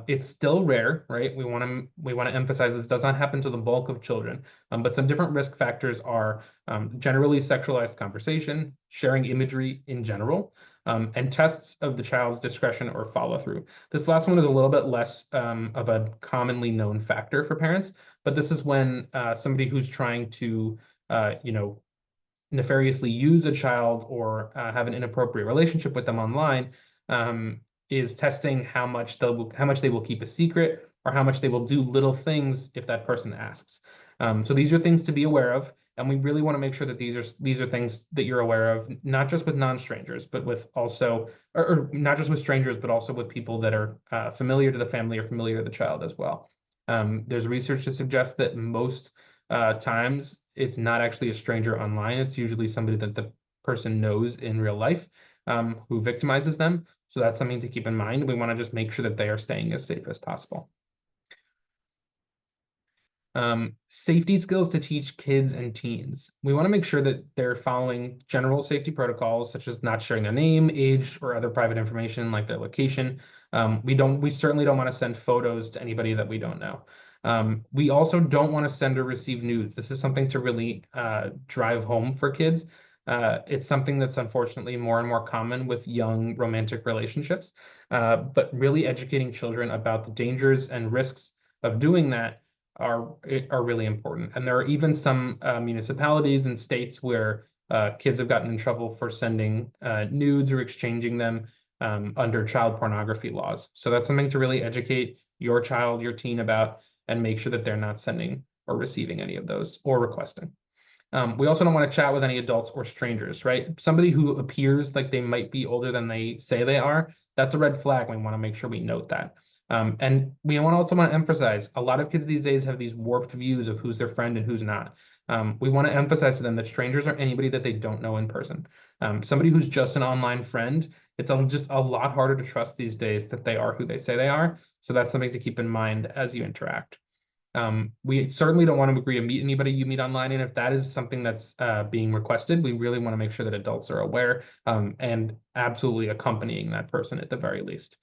It's still rare, right? We want to emphasize this does not happen to the bulk of children, but some different risk factors are generally sexualized conversation, sharing imagery in general, and tests of the child's discretion or follow through. This last one is a little bit less of a commonly known factor for parents, but this is when somebody who's trying to nefariously use a child or have an inappropriate relationship with them online, is testing how much they will keep a secret or how much they will do little things if that person asks. So these are things to be aware of, and we really want to make sure that these are things that you're aware of, not just with non-strangers, but with also, or not just with strangers, but also with people that are familiar to the family or familiar to the child as well. There's research to suggest that most times it's not actually a stranger online. It's usually somebody that the person knows in real life, who victimizes them. So that's something to keep in mind. We want to just make sure that they are staying as safe as possible. Safety skills to teach kids and teens. We want to make sure that they're following general safety protocols, such as not sharing their name, age, or other private information like their location. We certainly don't want to send photos to anybody that we don't know. We also don't want to send or receive nudes. This is something to really drive home for kids. It's something that's unfortunately more and more common with young romantic relationships, but really educating children about the dangers and risks of doing that are really important. And there are even some municipalities and states where kids have gotten in trouble for sending nudes or exchanging them under child pornography laws. So that's something to really educate your child, your teen about, and make sure that they're not sending or receiving any of those or requesting. We also don't want to chat with any adults or strangers, right? Somebody who appears like they might be older than they say they are, that's a red flag. We want to make sure we note that. And we also want to emphasize a lot of kids these days have these warped views of who's their friend and who's not. We want to emphasize to them that strangers are anybody that they don't know in person. Somebody who's just an online friend, it's just a lot harder to trust these days that they are who they say they are. So that's something to keep in mind as you interact. We certainly don't want to agree to meet anybody you meet online. And if that is something that's being requested, we really want to make sure that adults are aware, and absolutely accompanying that person at the very least.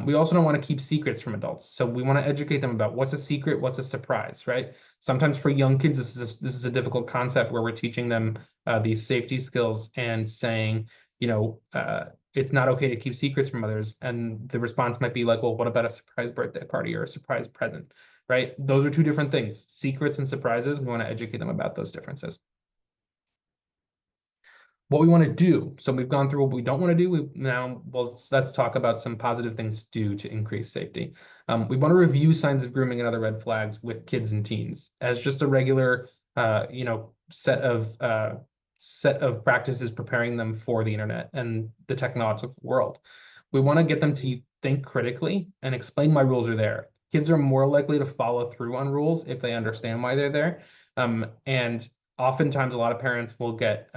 We also don't want to keep secrets from adults. So we want to educate them about what's a secret, what's a surprise, right? Sometimes for young kids, this is a difficult concept where we're teaching them these safety skills and saying, it's not okay to keep secrets from others. And the response might be like, well, what about a surprise birthday party or a surprise present? Right? Those are two different things. Secrets and surprises, we want to educate them about those differences. What we want to do. So we've gone through what we don't want to do. Let's talk about some positive things to do to increase safety. We want to review signs of grooming and other red flags with kids and teens as just a regular, set of practices preparing them for the internet and the technological world. We want to get them to think critically and explain why rules are there. Kids are more likely to follow through on rules if they understand why they're there. And oftentimes, a lot of parents will get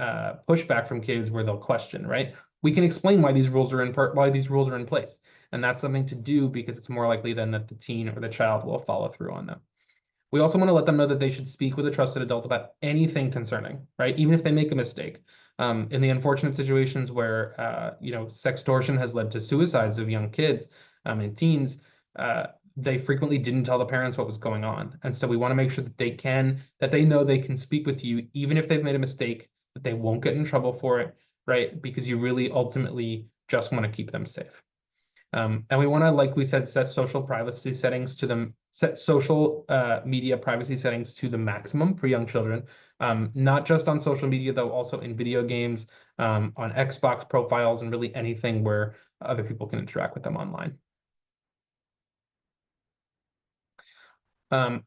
pushback from kids where they'll question, right? We can explain why these rules are in place. And that's something to do because it's more likely then that the teen or the child will follow through on them. We also want to let them know that they should speak with a trusted adult about anything concerning, right? Even if they make a mistake. In the unfortunate situations where, sextortion has led to suicides of young kids and teens, they frequently didn't tell the parents what was going on. And so we want to make sure that they know they can speak with you, even if they've made a mistake, that they won't get in trouble for it, right? Because you really ultimately just want to keep them safe. And we want to, like we said, set social privacy settings to them, set social media privacy settings to the maximum for young children. Not just on social media, though, also in video games, on Xbox profiles, and really anything where other people can interact with them online.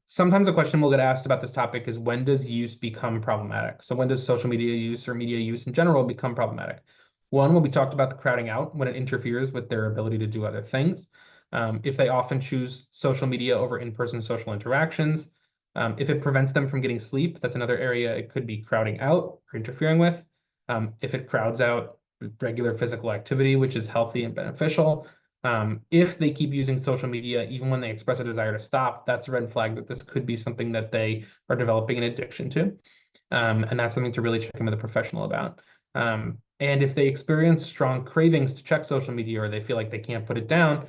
Sometimes a question we'll get asked about this topic is, when does use become problematic? So when does social media use or media use in general become problematic? One, when we talked about the crowding out, when it interferes with their ability to do other things. If they often choose social media over in-person social interactions. If it prevents them from getting sleep, that's another area it could be crowding out or interfering with. If it crowds out regular physical activity, which is healthy and beneficial. If they keep using social media, even when they express a desire to stop, that's a red flag that this could be something that they are developing an addiction to. And that's something to really check in with a professional about. And if they experience strong cravings to check social media, or they feel like they can't put it down,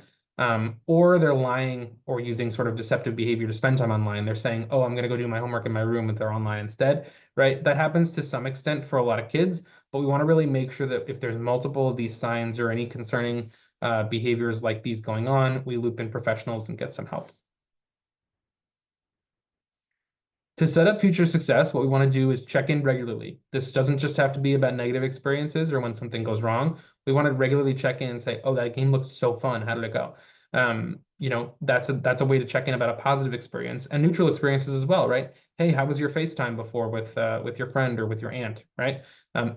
or they're lying or using sort of deceptive behavior to spend time online, they're saying, oh, I'm going to go do my homework in my room, if they're online instead, right? That happens to some extent for a lot of kids, but we want to really make sure that if there's multiple of these signs or any concerning behaviors like these going on, we loop in professionals and get some help. To set up future success, what we want to do is check in regularly. This doesn't just have to be about negative experiences or when something goes wrong. We want to regularly check in and say, "Oh, that game looked so fun. How did it go?" That's a way to check in about a positive experience, and neutral experiences as well, right? Hey, how was your FaceTime before with your friend or with your aunt, right?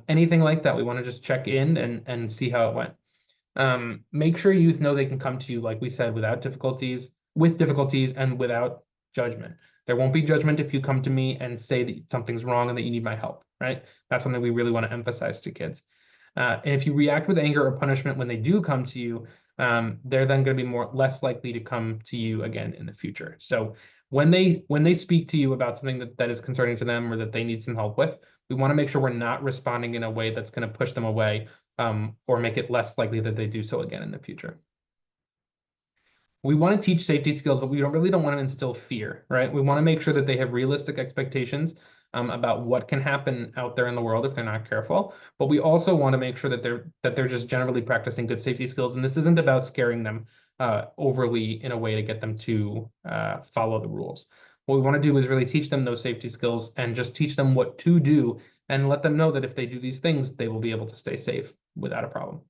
Anything like that, we want to just check in and see how it went. Make sure youth know they can come to you, like we said, with difficulties and without judgment. There won't be judgment if you come to me and say that something's wrong and that you need my help, right? That's something we really want to emphasize to kids. And if you react with anger or punishment when they do come to you, they're then going to be less likely to come to you again in the future. So when they speak to you about something that is concerning to them or that they need some help with, we want to make sure we're not responding in a way that's going to push them away, or make it less likely that they do so again in the future. We want to teach safety skills, but we really don't want to instill fear, right? We want to make sure that they have realistic expectations about what can happen out there in the world if they're not careful. But we also want to make sure that they're just generally practicing good safety skills. And this isn't about scaring them overly in a way to get them to follow the rules. What we want to do is really teach them those safety skills and just teach them what to do, and let them know that if they do these things, they will be able to stay safe without a problem.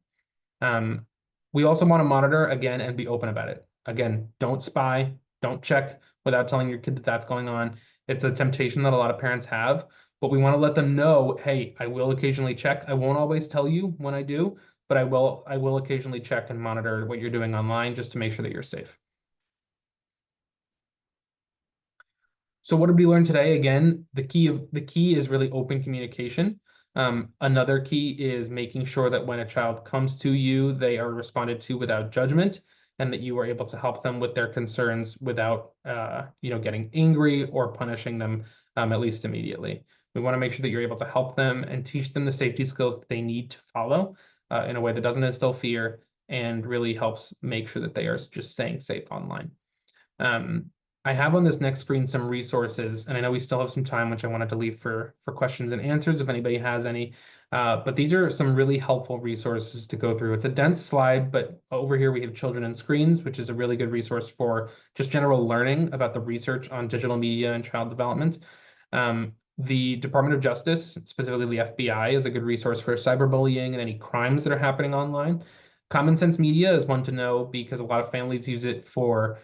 Um, we also want to monitor again and be open about it. Again, don't spy, don't check without telling your kid that that's going on. It's a temptation that a lot of parents have, but we want to let them know, hey, I will occasionally check. I won't always tell you when I do, but I will occasionally check and monitor what you're doing online just to make sure that you're safe. So what did we learn today? Again, the key is really open communication. Another key is making sure that when a child comes to you, they are responded to without judgment, and that you are able to help them with their concerns without, getting angry or punishing them, at least immediately. We want to make sure that you're able to help them and teach them the safety skills that they need to follow, in a way that doesn't instill fear and really helps make sure that they are just staying safe online. Um, I have on this next screen some resources, and I know we still have some time, which I wanted to leave for questions and answers if anybody has any. But these are some really helpful resources to go through. It's a dense slide, but over here we have Children and Screens, which is a really good resource for just general learning about the research on digital media and child development. The Department of Justice, specifically the FBI, is a good resource for cyberbullying and any crimes that are happening online. Common Sense Media is one to know because a lot of families use it for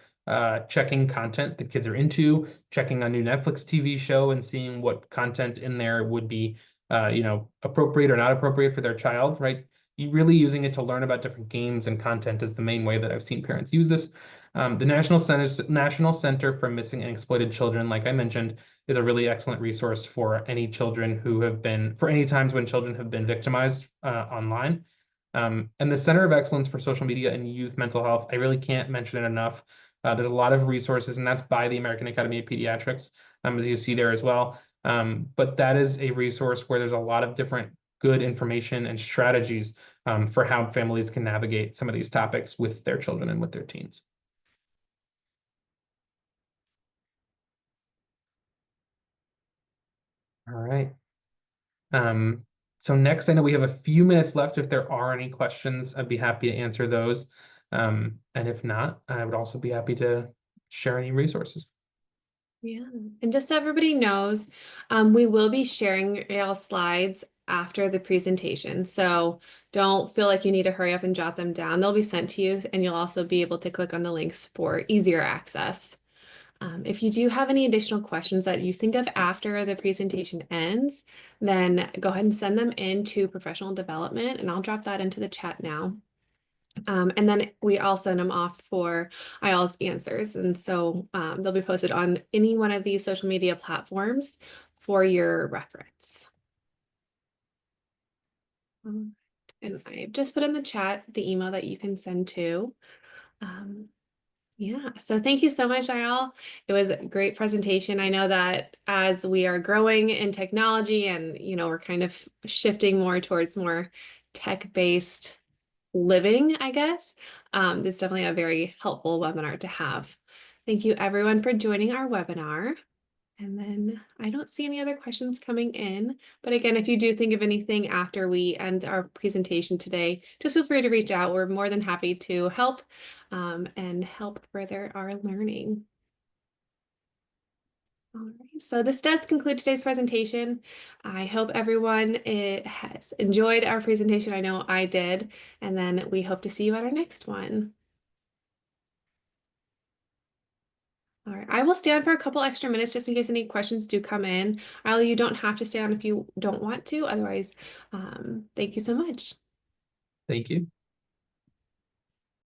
checking content that kids are into, checking a new Netflix TV show and seeing what content in there would be, appropriate or not appropriate for their child, right? You really using it to learn about different games and content is the main way that I've seen parents use this. The National Center for Missing and Exploited Children, like I mentioned, is a really excellent resource for any times when children have been victimized online. And the Center of Excellence for Social Media and Youth Mental Health, I really can't mention it enough. There's a lot of resources, and that's by the American Academy of Pediatrics, as you see there as well. But that is a resource where there's a lot of different good information and strategies for how families can navigate some of these topics with their children and with their teens. All right. Um, so next, I know we have a few minutes left. If there are any questions, I'd be happy to answer those. And if not, I would also be happy to share any resources. Yeah, and just so everybody knows, we will be sharing y'all slides after the presentation. So don't feel like you need to hurry up and jot them down. They'll be sent to you, and you'll also be able to click on the links for easier access. If you do have any additional questions that you think of after the presentation ends, then go ahead and send them into professional development, and I'll drop that into the chat now. And then I'll send them off for IELTS answers. And so they'll be posted on any one of these social media platforms for your reference. And I've just put in the chat the email that you can send to. Um, yeah, so thank you so much, Ayal. It was a great presentation. I know that as we are growing in technology and, we're kind of shifting more towards more tech-based living, I guess, this is definitely a very helpful webinar to have. Thank you everyone for joining our webinar. And then I don't see any other questions coming in, but again, if you do think of anything after we end our presentation today, just feel free to reach out. We're more than happy to help and help further our learning. All right, so this does conclude today's presentation. I hope everyone has enjoyed our presentation. I know I did, and then we hope to see you at our next one. All right, I will stay on for a couple extra minutes just in case any questions do come in. You don't have to stay on if you don't want to. Otherwise, thank you so much. Thank you.